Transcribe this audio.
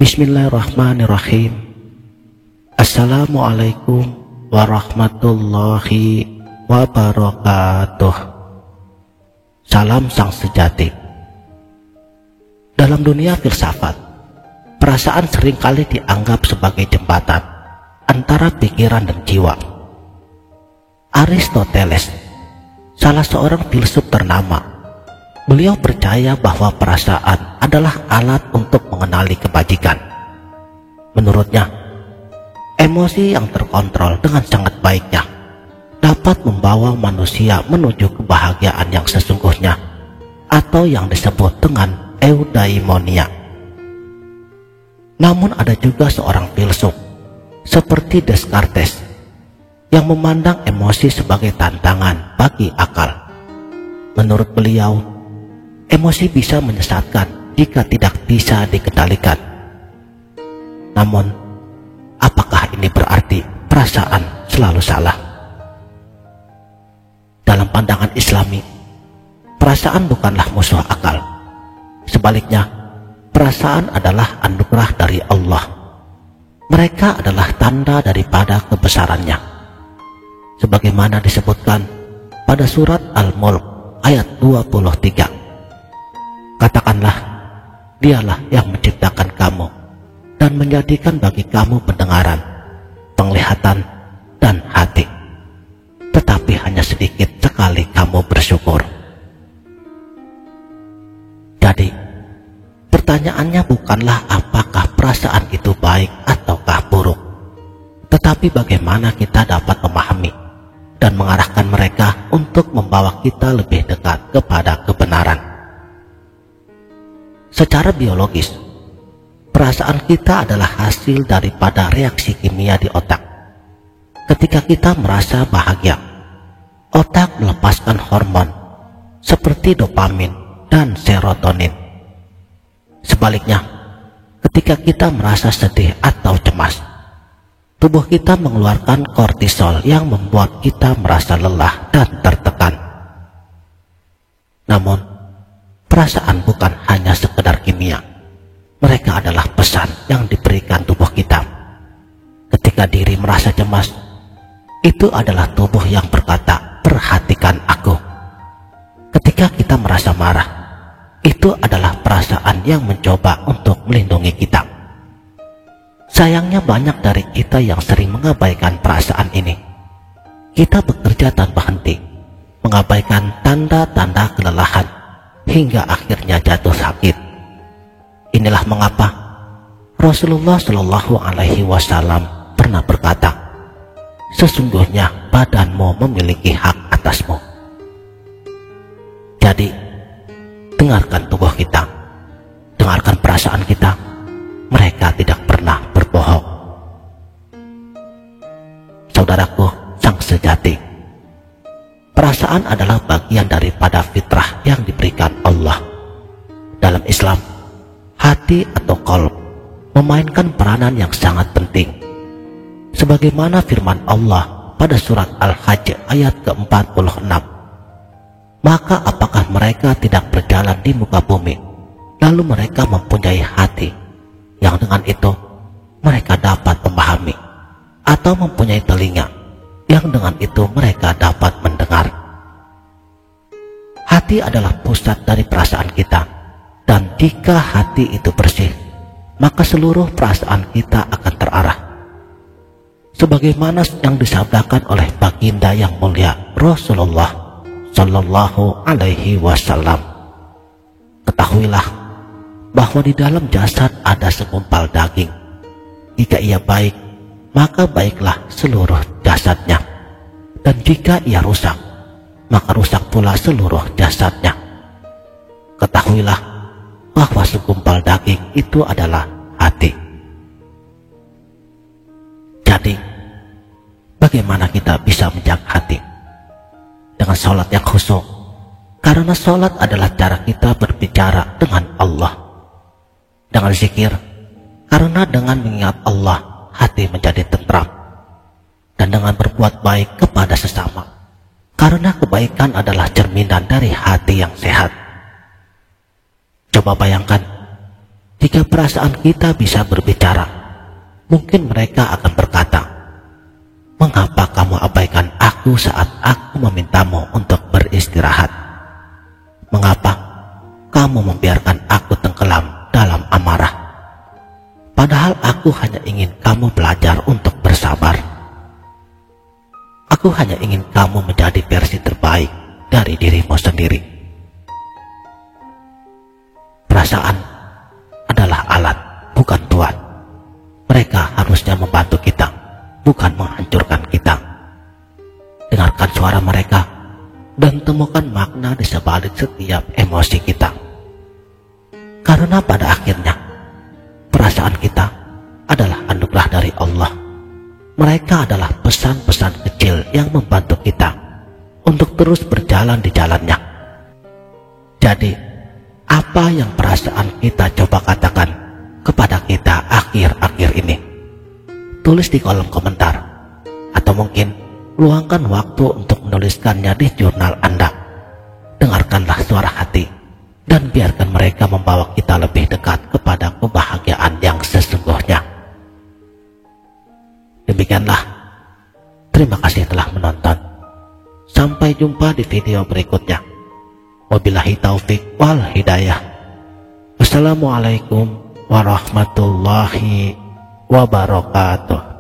Bismillahirrahmanirrahim. Assalamualaikum warahmatullahi wabarakatuh. Salam sang sejati. Dalam dunia filsafat, perasaan seringkali dianggap sebagai jembatan antara pikiran dan jiwa. Aristoteles, salah seorang filsuf ternama, beliau percaya bahwa perasaan adalah alat untuk mengenali kebajikan. Menurutnya, emosi yang terkontrol dengan sangat baiknya dapat membawa manusia menuju kebahagiaan yang sesungguhnya, atau yang disebut dengan eudaimonia. Namun ada juga seorang filsuf seperti Descartes yang memandang emosi sebagai tantangan bagi akal. Menurut beliau, emosi bisa menyesatkan jika tidak bisa dikendalikan. Namun, apakah ini berarti perasaan selalu salah? Dalam pandangan Islami, perasaan bukanlah musuh akal. Sebaliknya, perasaan adalah anugerah dari Allah. Mereka adalah tanda daripada kebesarannya. Sebagaimana disebutkan pada surat Al-Mulk ayat 23. Katakanlah, dialah yang menciptakan kamu dan menjadikan bagi kamu pendengaran, penglihatan, dan hati. Tetapi hanya sedikit sekali kamu bersyukur. Jadi, pertanyaannya bukanlah apakah perasaan itu baik ataukah buruk, tetapi bagaimana kita dapat memahami dan mengarahkan mereka untuk membawa kita lebih dekat kepada kebenaran. Secara biologis, perasaan kita adalah hasil daripada reaksi kimia di otak. Ketika kita merasa bahagia, otak melepaskan hormon seperti dopamin dan serotonin. Sebaliknya, ketika kita merasa sedih atau cemas, tubuh kita mengeluarkan kortisol yang membuat kita merasa lelah dan tertekan. Namun, perasaan bukan hanya sekedar kimia. Mereka adalah pesan yang diberikan tubuh kita. Ketika diri merasa cemas, itu adalah tubuh yang berkata, "Perhatikan aku." Ketika kita merasa marah, itu adalah perasaan yang mencoba untuk melindungi kita. Sayangnya banyak dari kita yang sering mengabaikan perasaan ini. Kita bekerja tanpa henti, mengabaikan tanda-tanda kelelahan, hingga akhirnya jatuh sakit. Inilah mengapa Rasulullah Shallallahu Alaihi Wasallam pernah berkata, "Sesungguhnya badanmu memiliki hak atasmu." Jadi, dengarkan tubuh kita, dengarkan perasaan kita. Mereka tidak pernah berbohong. Saudaraku sang sejati, perasaan adalah bagian daripada fitrah yang diberikan Allah. Dalam Islam, hati atau qalb memainkan peranan yang sangat penting. Sebagaimana firman Allah pada surat Al-Hajj ayat ke-46. Maka apakah mereka tidak berjalan di muka bumi, lalu mereka mempunyai hati, yang dengan itu mereka dapat memahami, atau mempunyai telinga, yang dengan itu mereka dapat mendengar. Hati adalah pusat dari perasaan kita, dan jika hati itu bersih, maka seluruh perasaan kita akan terarah. Sebagaimana yang disabdakan oleh baginda yang mulia Rasulullah Sallallahu Alaihi Wasallam, "Ketahuilah bahwa di dalam jasad ada segumpal daging. Jika ia baik, maka baiklah seluruh jasadnya. Dan jika ia rusak, maka rusak pula seluruh jasadnya. Ketahuilah bahwa segumpal daging itu adalah hati." Jadi, bagaimana kita bisa menjaga hati? Dengan sholat yang khusyuk, karena sholat adalah cara kita berbicara dengan Allah. Dengan zikir, karena dengan mengingat Allah, hati menjadi tentram. Dan dengan berbuat baik kepada sesama, karena kebaikan adalah cerminan dari hati yang sehat. Coba bayangkan, Jika perasaan kita bisa berbicara, mungkin mereka akan berkata, "Mengapa kamu abaikan aku saat aku memintamu untuk beristirahat? Mengapa kamu membiarkan aku tenggelam dalam amarah? Padahal aku hanya ingin kamu belajar untuk bersabar. Aku hanya ingin kamu menjadi versi terbaik dari dirimu sendiri." Perasaan adalah alat, bukan Tuhan. Mereka harusnya membantu kita, bukan menghancurkan kita. Dengarkan suara mereka dan temukan makna di sebalik setiap emosi kita. Karena pada akhirnya, perasaan kita adalah anugerah dari Allah. Mereka adalah pesan-pesan kecil yang membantu kita untuk terus berjalan di jalannya. Jadi, apa yang perasaan kita coba katakan kepada kita akhir-akhir ini? Tulis di kolom komentar, atau mungkin luangkan waktu untuk menuliskannya di jurnal Anda. Dengarkanlah suara hati dan biarkan mereka membawa kita lebih dekat kepada kebahagiaan yang sesungguhnya. Demikianlah. Terima kasih telah menonton. Sampai jumpa di video berikutnya. Wabillahi taufik wal hidayah. Wassalamualaikum warahmatullahi wabarakatuh.